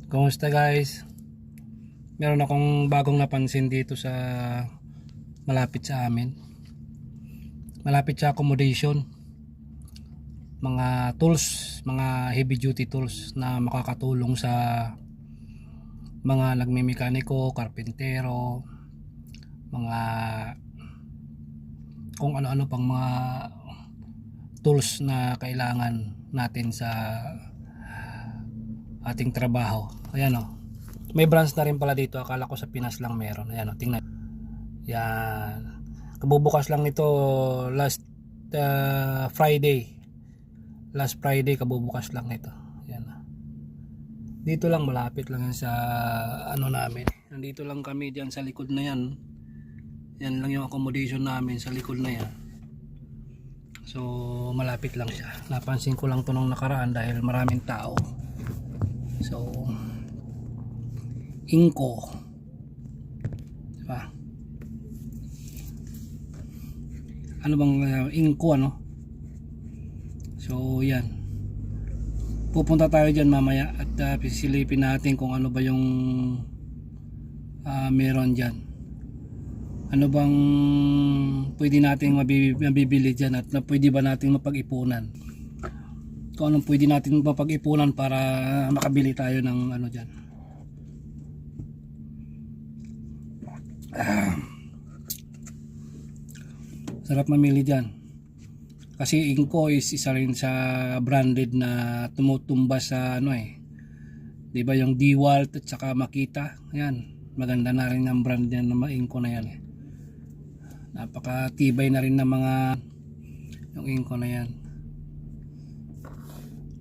Kumusta guys? Meron akong bagong napansin dito sa malapit sa amin. Malapit sa accommodation. Mga tools, mga heavy duty tools na makakatulong sa mga nagmemekaniko, karpentero, mga kung ano-ano pang mga tools na kailangan natin sa ating trabaho. Ayan o. May branch na rin pala dito. Akala ko sa Pinas lang meron. Ayan o. Tingnan. Yan. Kabubukas lang nito last Friday. Last Friday kabubukas lang nito. Ayan. Dito lang malapit lang yan sa ano namin. Nandito lang kami diyan sa likod na yan. Yan lang yung accommodation namin sa likod na yan. So malapit lang siya. Napansin ko lang to nung nakaraan dahil maraming tao. So Inco, diba? Ano bang Inco ano? So yan, pupunta tayo dyan mamaya at pisilipin natin kung ano ba yung meron dyan. Ano bang pwede nating mabibili dyan at na pwede ba nating mapag-ipunan, kung anong pwede natin mapag-ipunan para makabili tayo ng ano dyan. Sarap mamili dyan kasi Inco is isa rin sa branded na tumutumbas sa ano di ba, yung DeWalt at saka Makita. Yan, maganda na rin ang brand yan na Inco na yan napakatibay na rin ng mga yung Inco na yan.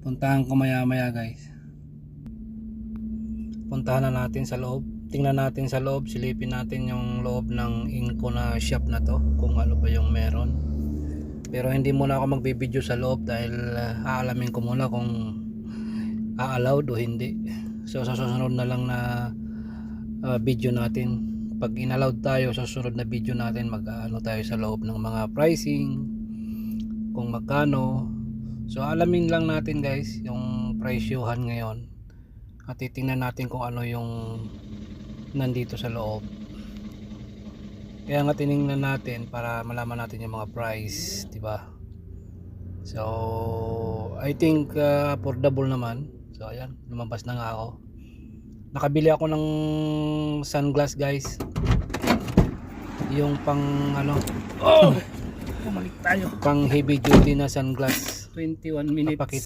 Puntahan ko maya maya guys. Puntahan na natin sa loob. Tingnan natin sa loob, silipin natin yung loob ng Inco na shop na to, kung ano ba yung meron. Pero hindi muna ako magbibideo sa loob dahil aalamin ko muna kung allowed o hindi. So sa susunod na lang na video natin, pag inallowed tayo sa susunod na video natin, mag-ano tayo sa loob ng mga pricing, kung magkano. So alamin lang natin guys yung presyohan ngayon at titingnan natin kung ano yung nandito sa loob. Kaya nga tiningnan natin para malaman natin yung mga price, diba? So I think affordable naman. So ayan, lumabas na nga ako. Nakabili ako ng sunglass guys, yung pang ano, bumalik tayo, pang heavy duty na sunglass. 21 minutes.